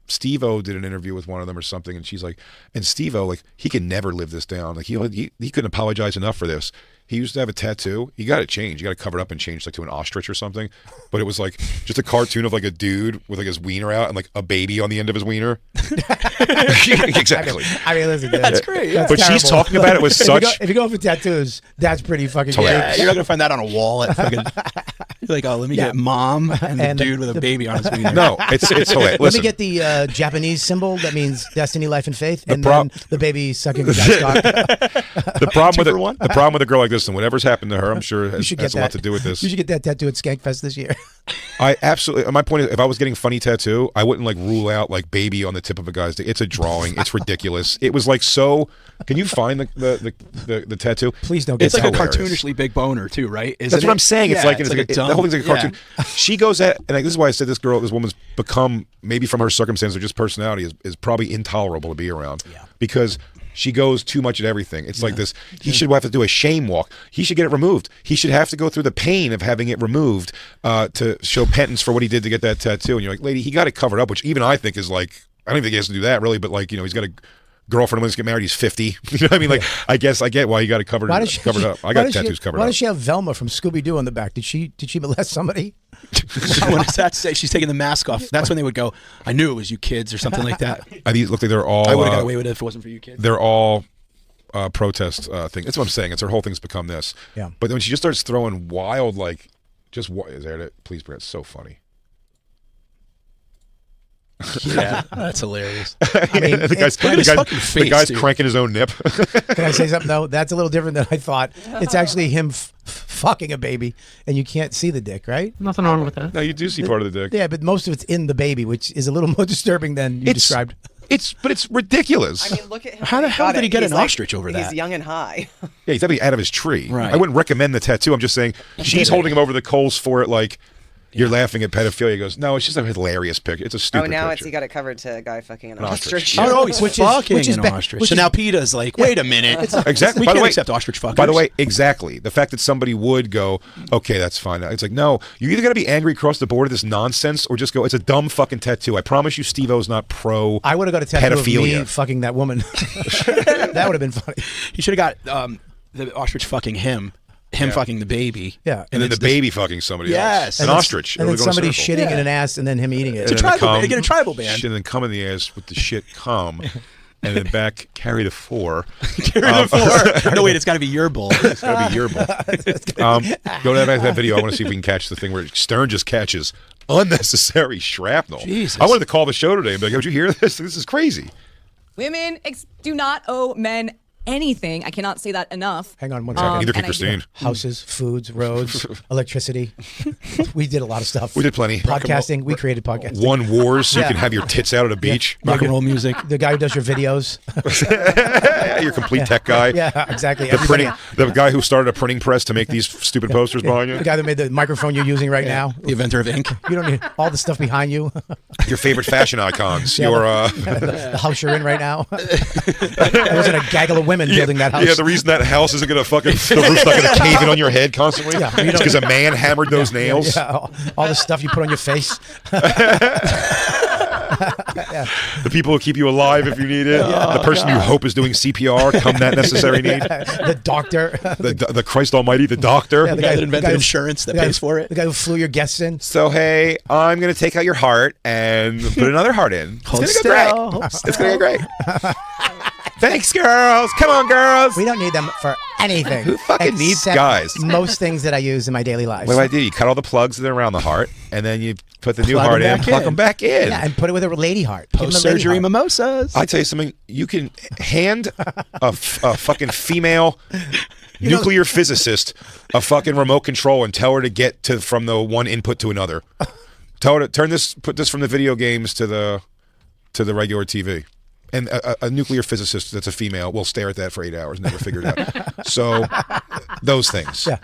Steve-O did an interview with one of them or something, and she's like, and Steve-O, like, he can never live this down. Like, he couldn't apologize enough for this. He used to have a tattoo. He got it changed. He got it covered up and changed like to an ostrich or something. But it was like just a cartoon of like a dude with like his wiener out and like a baby on the end of his wiener. Exactly. I mean, listen, That's great. That's But she's terrible. talking about it with such. If you go for tattoos, that's pretty fucking good. Yeah, you're not gonna find that on a wall at fucking. You're like, oh, let me get mom and the And the- dude with a baby on his wiener. No, it's hilarious. Let Listen, me get the Japanese symbol that means destiny, life, and faith, and prob- then the baby sucking the guy's cock. the problem with for one? the problem with a girl like this, and whatever's happened to her, I'm sure You has, should has get a lot that. to do with this. You should get that tattoo at Skankfest this year. I absolutely. My point is, if I was getting funny tattoo, I wouldn't like rule out like baby on the tip of a guy's dick. It's a drawing. It's ridiculous. It was like so. Can you find the tattoo? Please don't get It's like a hilarious. cartoonishly big boner too, right? Isn't That's what it? I'm saying. It's Yeah, like, the whole thing's like a cartoon. Yeah. She goes at, and like, this is why I said this woman's become, maybe from her circumstances or just personality, is probably intolerable to be around. Yeah. Because she goes too much at everything. It's like this. He should have to do a shame walk. He should get it removed. He should have to go through the pain of having it removed to show penance for what he did to get that tattoo. And you're like, lady, he got it covered up, which even I think is like, I don't even think he has to do that really, but like, he's got to girlfriend wants to get married. He's 50. You know what I mean? Like, I guess I get why you got to cover it covered up. I got tattoos covered up. Why does she have Velma from Scooby Doo on the back? Did she molest somebody? What does that say? She's taking the mask off. That's when they would go, I knew it was you kids or something like that. I mean, look like they're all. I would have got away with it if it wasn't for you kids. They're all protest things. That's what I'm saying. It's her whole thing's become this. Yeah. But when she just starts throwing wild, like, just what is there? Please, Brett. It's so funny. Yeah, that's hilarious. I mean, the guy's cranking his own nip. Can I say something though? That's a little different than I thought. It's actually him fucking a baby, and you can't see the dick, right? Nothing wrong with that. No, you do see part of the dick. Yeah, but most of it's in the baby, which is a little more disturbing than you described. But it's ridiculous. I mean, look at him. How the hell did he get He's an ostrich over that? He's young and high. Yeah, he's definitely out of his tree. Right. I wouldn't recommend the tattoo. I'm just saying she's holding him over the coals for it, like you're laughing at pedophilia. He goes, no, it's just a hilarious picture. It's a stupid now picture. he got it covered to a guy fucking an ostrich. ostrich. Yeah. Oh, he's fucking an bad. ostrich. So now PETA's like, wait a minute. Exactly. We By the can't way, accept ostrich fuckers. By the way, exactly. The fact that somebody would go, okay, that's fine. It's like, no, you either got to be angry across the board at this nonsense or just go, it's a dumb fucking tattoo. I promise you Steve-O's not pro I would have got a tattoo pedophilia. of me fucking that woman. That would have been funny. He should have got the ostrich fucking him fucking the baby. Yeah. And then the baby fucking somebody Yes. else. An ostrich. And then It'll go in a somebody circle. shitting in an ass and then him eating it. It's a tribal band. Get a tribal band. And then come in the ass with the shit come. And then back, carry the 4. Carry the 4. No, wait, it's got to be your bull. It's got to be your bull. Go to that video. I want to see if we can catch the thing where Stern just catches unnecessary shrapnel. Jesus. I wanted to call the show today and be like, did you hear this? This is crazy. Women do not owe men anything. I cannot say that enough. Hang on one second. Neither can and I- Christine. Houses, foods, roads, electricity. We did a lot of stuff. We did plenty. Podcasting. We created podcasting. Won wars so you can have your tits out at a beach. Rock and roll music. The guy who does your videos. Your complete tech guy. Yeah, exactly. The guy who started a printing press to make these stupid posters behind you. The guy that made the microphone you're using right now. The inventor of ink. You don't need all the stuff behind you. Your favorite fashion icons. Yeah, Your the house you're in right now. There wasn't a gaggle of women building that house. Yeah, the reason that house isn't gonna fucking the roof's not gonna cave in on your head constantly. Yeah, you it's don't- because a man hammered those nails. Yeah, all the stuff you put on your face. The people who keep you alive if you need it. The person you hope is doing CPR come that necessary need. The doctor. The Christ Almighty, the doctor. Yeah, The guy that invented who- insurance that the guy pays for it. The guy who flew your guests in. So hey, I'm gonna take out your heart and put another heart in. It's gonna go great. It's gonna go great. Thanks, girls. Come on, girls. We don't need them for anything. Who fucking needs except guys? Most things that I use in my daily life. What do I do? You cut all the plugs that are around the heart, and then you put the new Plug heart 'em in, back plug in. them back in. Yeah, and put it with a lady heart. Give 'em a lady Post-surgery heart. mimosas. I tell you something. You can hand a fucking female nuclear physicist a fucking remote control and tell her to get from the one input to another. Tell her to put this from the video games to the regular TV. And a nuclear physicist that's a female will stare at that for 8 hours and never figure it out. So those things. Yeah.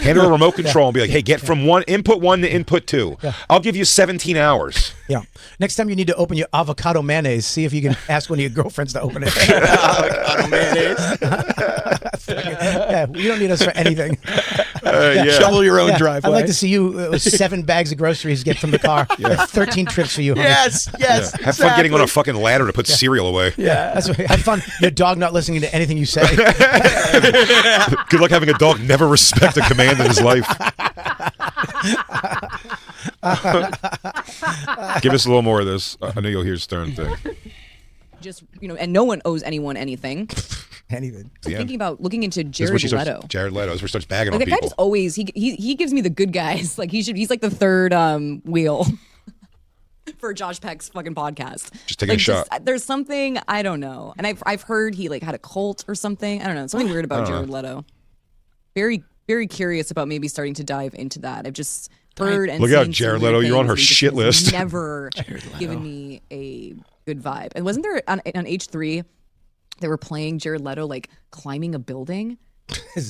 Hand her a remote control and be like, hey, get from input 1 to input 2. Yeah. I'll give you 17 hours. Yeah. Next time you need to open your avocado mayonnaise, see if you can ask one of your girlfriends to open it. Avocado mayonnaise. Yeah, you don't need us for anything. Yeah. Shovel your own Yeah, driveway. I'd like to see you 7 bags of groceries get from the car. That's 13 trips for you. honey. Yes, yes. Yeah. Have fun getting on a fucking ladder to put cereal away. Yeah, that's what, have fun. Your dog not listening to anything you say. Good luck having a dog never respect a command in his life. Give us a little more of this. I know you'll hear Stern thing. Just and no one owes anyone anything. Anything. Yeah. Thinking about looking into This is when Jared she starts- Leto. Jared Leto. This is where he starts bagging Like on that guy people. just always he gives me the good guys. Like he's like the third wheel for Josh Peck's fucking podcast. Just taking a shot. There's something I don't know, and I've heard he like had a cult or something. I don't know, something weird about Jared Leto. Very very curious about maybe starting to dive into that. I've just heard and Look out, seen Jared some weird Leto, you're on things, her and he just shit has list. Never given me a good vibe. And wasn't there on H3 they were playing Jared Leto like climbing a building?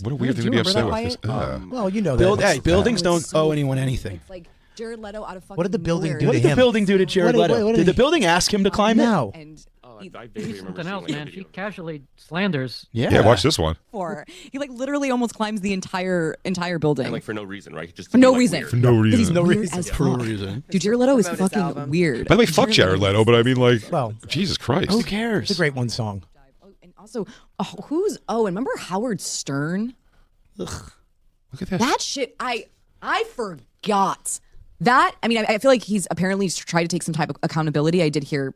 What a weird Do thing you to be remember upset that, with. Wyatt? Well, you know Hey, buildings That don't was so owe anyone anything. It's like Jared Leto out of fucking What did the building nowhere. do What to did the him? building do to Jared What did- Leto? what did Did the he- building ask him to climb it? No. And he, Something else, man. She casually slanders. Yeah, watch this one. he like literally almost climbs the entire building. And like for no reason, right? Just for no like, reason. weird. For no reason. He's No weird reason. as For no fuck. reason. Dude, Jared Leto is Promote his fucking album. weird. By the way, fuck Jared Leto, but I mean, like, Well, Jesus Christ. Who cares? it's a great one song. Also, and remember Howard Stern? Look at this. That shit, I forgot. That, I mean, I feel like he's apparently tried to take some type of accountability. I did hear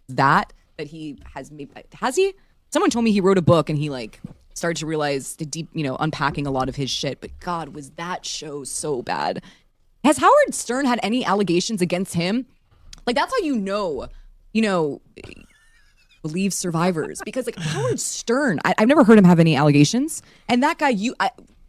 that he has he? Someone told me he wrote a book and he like started to realize the deep, unpacking a lot of his shit. But God, was that show so bad. Has Howard Stern had any allegations against him? Like, that's how believe survivors. Because like Howard Stern, I've never heard him have any allegations. And that guy,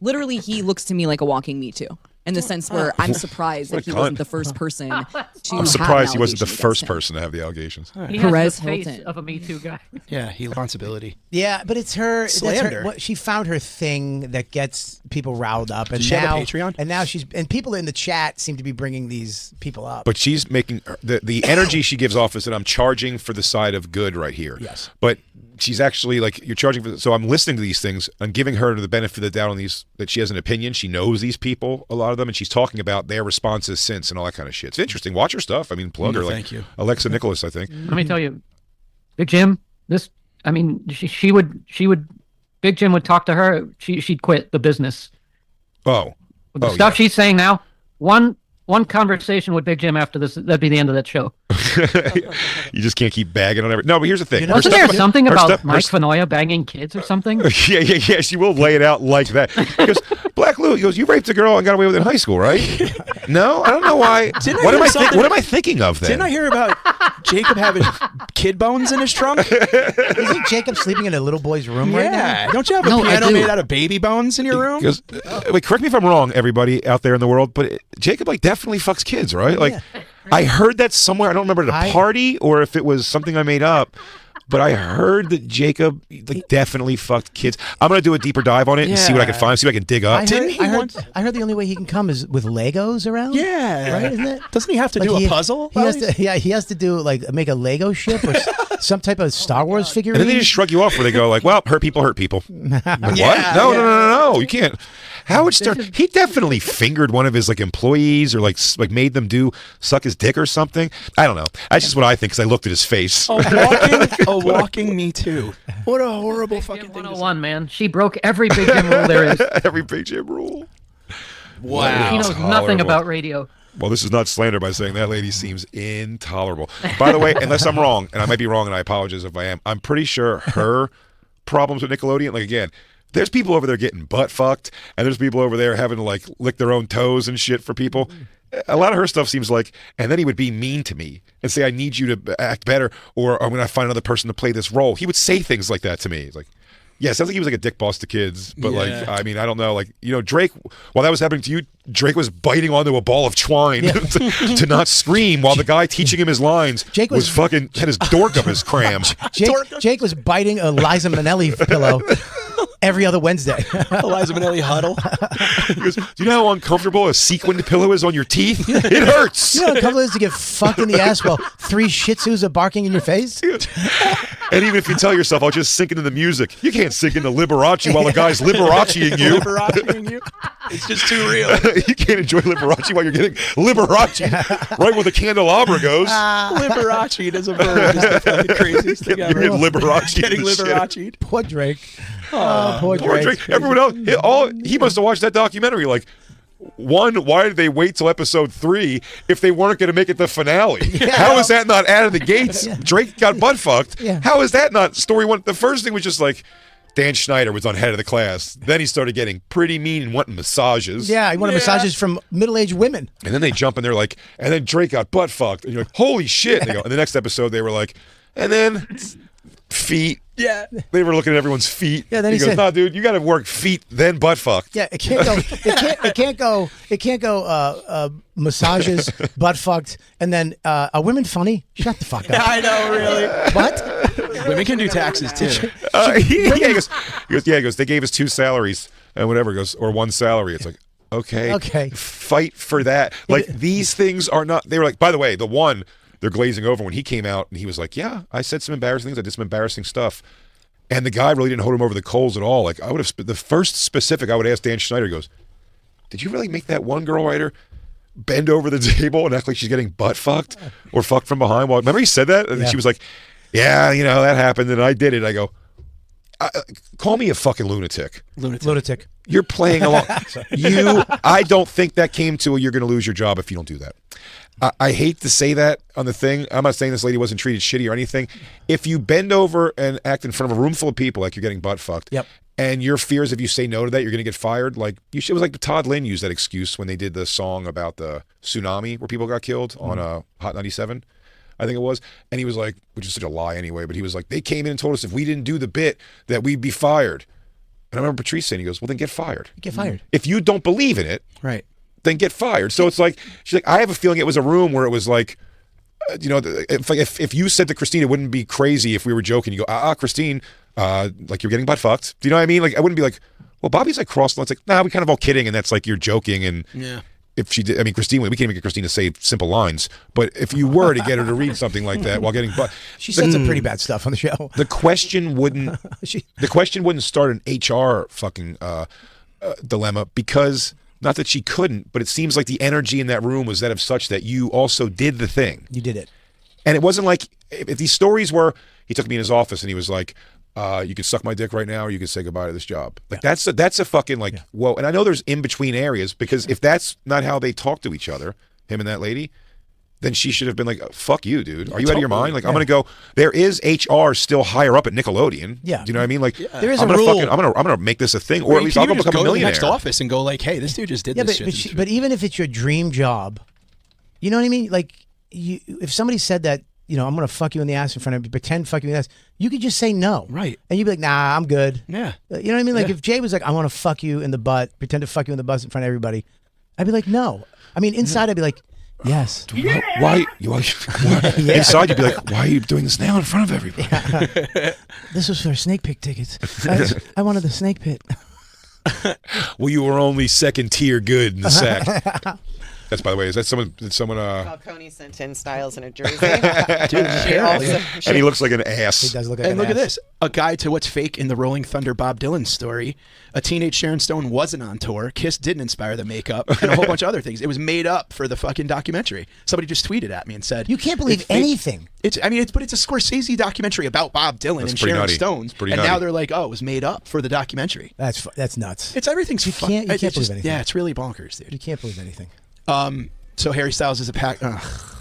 literally, he looks to me like a walking Me Too. In the sense where I'm surprised that he wasn't the first person to I'm surprised he wasn't the first person to have the allegations. He Perez has the face Hilton. of a Me Too guy. Yeah, responsibility. Yeah, but it's her Slander. She found her thing that gets people riled up, and Does she have now a Patreon? and now people in the chat seem to be bringing these people up. But she's making the energy she gives off is that I'm charging for the side of good right here. Yes. But she's actually like, you're charging for. So I'm listening to these things. I'm giving her the benefit of the doubt on these, that she has an opinion. She knows these people, a lot of them, and she's talking about their responses since and all that kind of shit. It's interesting. Watch her stuff. I mean, plug her. Like thank you. Alexa Nicholas, I think. Let me tell you, Big Jim. She would. Big Jim would talk to her. She'd quit the business. Oh. The stuff she's saying now. One conversation with Big Jim after this, that'd be the end of that show. You just can't keep bagging on everything. No, but here's the thing. Wasn't there something about Mike stuff, Finoia banging kids or something? Yeah. She will lay it out like that. He goes, Black Lou, he goes, you raped a girl and got away with it in high school, right? No, I don't know why. What am I thinking of then? Didn't I hear about Jacob having kid bones in his trunk? Isn't Jacob sleeping in a little boy's room right now? Yeah. Don't you have a piano made out of baby bones in your room? Because, wait, correct me if I'm wrong, everybody out there in the world, but Jacob definitely fucks kids, right? Like, I heard that somewhere. I don't remember at a party or if it was something I made up. But I heard that Jacob definitely fucked kids. I'm gonna do a deeper dive on it and see what I can find. See what I can dig up. I heard the only way he can come is with Legos around. Yeah, right. Isn't it? Doesn't he have to do a puzzle? He has to do make a Lego ship or some type of Star Wars figurine. And then they just shrug you off, where they go like, "Well, hurt people hurt people." Like, what? No, you can't. Howard Stern, he definitely fingered one of his employees or like made them suck his dick or something. I don't know. That's just what I think because I looked at his face. A walking Me Too. What a horrible fucking thing. 101, man. She broke every Big Jim rule there is. Every Big Jim rule. Wow. He knows nothing about radio. Well, this is not slander by saying that lady seems intolerable. By the way, unless I'm wrong, and I might be wrong, and I apologize if I am, I'm pretty sure her problems with Nickelodeon, again, there's people over there getting butt fucked, and there's people over there having to lick their own toes and shit for people. A lot of her stuff seems like, and then he would be mean to me and say, I need you to act better, or I'm going to find another person to play this role. He would say things like that to me. It's like, yeah, it sounds like he was a dick boss to kids, but I don't know. Drake, while that was happening to you, Drake was biting onto a ball of twine to not scream while the guy teaching him his lines Jake was fucking had his dork up his cram. Jake was biting a Liza Minnelli pillow every other Wednesday. Liza Minnelli huddle. He goes, do you know how uncomfortable a sequined pillow is on your teeth? It hurts. You know how uncomfortable it is to get fucked in the ass while 3 Shih Tzus are barking in your face? And even if you tell yourself, I'll just sink into the music, you can't sink into Liberace while the guy's Liberaceing you. Liberaceing you? It's just too real. You can't enjoy Liberace while you're getting Liberace right where the candelabra goes. Liberace is a verb. It's the fucking craziest thing ever. You're Liberace. Getting Liberace. Poor Drake. Poor Drake. Everyone else, he must have watched that documentary. One, why did they wait till episode 3 if they weren't going to make it the finale? Yeah. How is that not out of the gates? Drake got butt fucked. Yeah. How is that not story one? The first thing was just Dan Schneider was on head of the class. Then he started getting pretty mean and wanting massages. Yeah, he wanted massages from middle-aged women. And then they jump and they're like, and then Drake got butt fucked. And you're like, holy shit. And they go, in the next episode, they were like, and then feet. Yeah. They were looking at everyone's feet. Yeah, then he goes, no, dude, you got to work feet, then butt fucked. Yeah, it can't go massages, butt fucked, and then are women funny? Shut the fuck up. I know, really. What? Women can do taxes too. He goes, they gave us 2 salaries and whatever. He goes, or 1 salary. It's like, okay, fight for that. These things are not, they were like, by the way, the one they're glazing over when he came out and he was like, yeah, I said some embarrassing things. I did some embarrassing stuff. And the guy really didn't hold him over the coals at all. I would have, the first specific I would ask Dan Schneider, goes, did you really make that one girl writer bend over the table and act like she's getting butt fucked or fucked from behind? Well, remember he said that? And she was like, yeah, that happened and I did it. I go, call me a fucking lunatic. Lunatic. You're playing along. I don't think that came to you're going to lose your job if you don't do that. I hate to say that on the thing. I'm not saying this lady wasn't treated shitty or anything. If you bend over and act in front of a room full of people like you're getting butt fucked, yep. and your fears if you say no to that, you're going to get fired. Like it was like Todd Lynn used that excuse when they did the song about the tsunami where people got killed on Hot 97. I think it was. And he was like, which is such a lie anyway, but he was like, they came in and told us if we didn't do the bit that we'd be fired. And I remember Patrice saying, he goes, well, then get fired. Get fired. If you don't believe in it, right, then get fired. So it's like, she's like, I have a feeling it was a room where it was like, if you said to Christine, it wouldn't be crazy if we were joking. You go, Christine, like you're getting butt fucked. Do you know what I mean? Like I wouldn't be like, well, Bobby's like cross. It's like, nah, we kind of all kidding. And that's like, you're joking. And yeah. If she did, I mean, Christine, we can't even get Christine to say simple lines, but if you were to get her to read something like that while getting butt, she said some pretty bad stuff on the show. The question wouldn't, start an HR fucking dilemma because not that she couldn't, but it seems like the energy in that room was that of such that you also did the thing. You did it. And it wasn't like, if these stories were, he took me in his office and he was like, you could suck my dick right now or you could say goodbye to this job. Like that's a fucking like, whoa. And I know there's in between areas because if that's not how they talk to each other, him and that lady, then she should have been like, fuck you, dude. Are you out of your mind? Like I'm going to go, there is HR still higher up at Nickelodeon. Yeah. Do you know what I mean? Like there is a rule. I'm going to make this a thing or at least I'll go become a millionaire. To the next office and go like, hey, this dude just did this shit. But even if it's your dream job, you know what I mean? Like if somebody said that, you know, I'm going to fuck you in the ass in front of you, pretend fuck you in the ass. You could just say no. Right. And you'd be like, nah, I'm good. Yeah. You know what I mean? Like if Jay was like, I want to fuck you in the butt, pretend to fuck you in the butt in front of everybody, I'd be like, no. I mean, inside I'd be like, yes. Why? Inside you'd be like, why are you doing this now in front of everybody? Yeah. This was for snake pit tickets. I wanted the snake pit. Well, you were only second tier good in the sack. That's, by the way, is that someone? Did someone? Falcone sent in Styles in a jersey. Dude, and he looks like an ass. He does look like and an look ass. at this. A guide to what's fake in the Rolling Thunder Bob Dylan story. A teenage Sharon Stone wasn't on tour. Kiss didn't inspire the makeup, and a whole bunch of other things. It was made up for the fucking documentary. Somebody just tweeted at me and said, you can't believe anything. But it's a Scorsese documentary about Bob Dylan and Sharon Stone. And now they're like, oh, it was made up for the documentary. That's nuts. It's everything. You can't believe anything. Yeah, it's really bonkers, dude. You can't believe anything. So Harry Styles is a pack.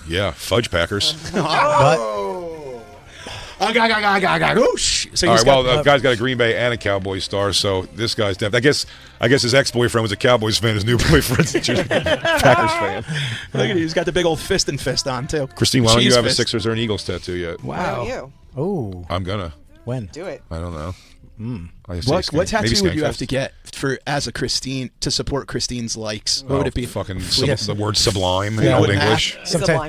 Yeah, fudge packers. Whoosh. So all right, well, guy's got a Green Bay and a Cowboys star, so this guy's definitely. I guess his ex-boyfriend was a Cowboys fan. His new boyfriend's a Packers fan. Look at him. He's got the big old fist on, too. Christine, why don't you have a Sixers or an Eagles tattoo yet? Wow. You? Oh. I'm gonna. When? Do it. I don't know. What tattoo would you have to get for as a Christine to support Christine's likes? What would it be? Fucking the word sublime in Old English. Some type of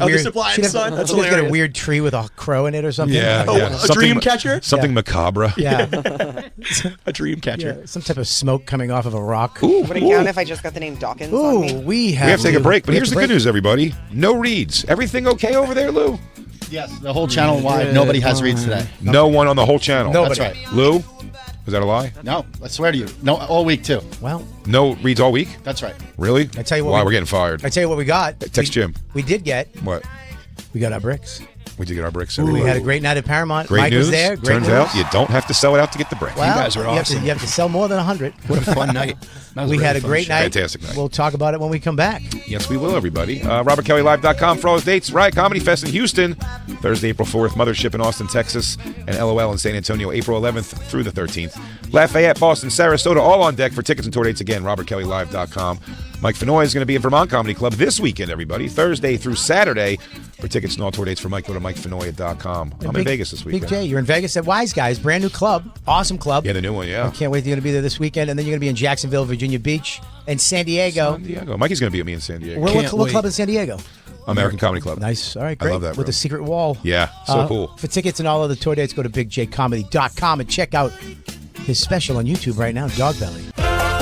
weird. Sublime Sun. That's she'd get a weird tree with a crow in it or something. Yeah, a dream catcher. Something macabre. Yeah, a dream catcher. Yeah, some type of smoke coming off of a rock. Would it count if I just got the name Dawkins on me? We have to take a break. But here's the good news, everybody. No reads. Everything okay over there, Lou? Yes, the whole channel wide. Nobody has reads today. No one on the whole channel. Nobody. That's right. Lou, is that a lie? No, I swear to you. No, all week too. Well, no reads all week? That's right. Really? I tell you what. Why we're getting fired? I tell you what we got. Text Jim. We did get. What? We got our bricks. We did get our bricks. We had a great night at Paramount. Great Mike news. was there. Great Turns news. out you don't have to sell it out to get the bricks. Well, you guys are awesome. You have to sell more than 100. What a fun night. We had a great night. Fantastic night. We'll talk about it when we come back. Yes, we will, everybody. RobertKellyLive.com for all his dates. Riot Comedy Fest in Houston, Thursday, April 4th. Mothership in Austin, Texas. And LOL in San Antonio, April 11th through the 13th. Lafayette, Boston, Sarasota, all on deck for tickets and tour dates. Again, RobertKellyLive.com. Mike Finoia is going to be in Vermont Comedy Club this weekend, everybody. Thursday through Saturday. For tickets and all tour dates for Mike, go to MikeFinoia.com. I'm in Vegas this weekend. Big J, you're in Vegas at Wise Guys. Brand new club. Awesome club. Yeah, the new one, yeah. I can't wait. You're going to be there this weekend. And then you're going to be in Jacksonville, Virginia Beach, and San Diego. San Diego. Mikey's going to be with me in San Diego. What club in San Diego? American Comedy Club. Nice. All right, great. I love that, with bro. a secret wall. Yeah, so cool. For tickets and all other tour dates, go to bigjcomedy.com and check out his special on YouTube right now, Dog Belly.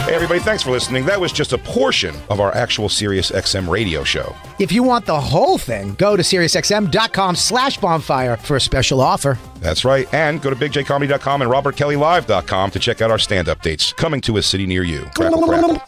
Hey, everybody, thanks for listening. That was just a portion of our actual Sirius XM radio show. If you want the whole thing, go to SiriusXM.com/bonfire for a special offer. That's right. And go to BigJComedy.com and RobertKellyLive.com to check out our stand-up dates coming to a city near you. Crackle, crackle.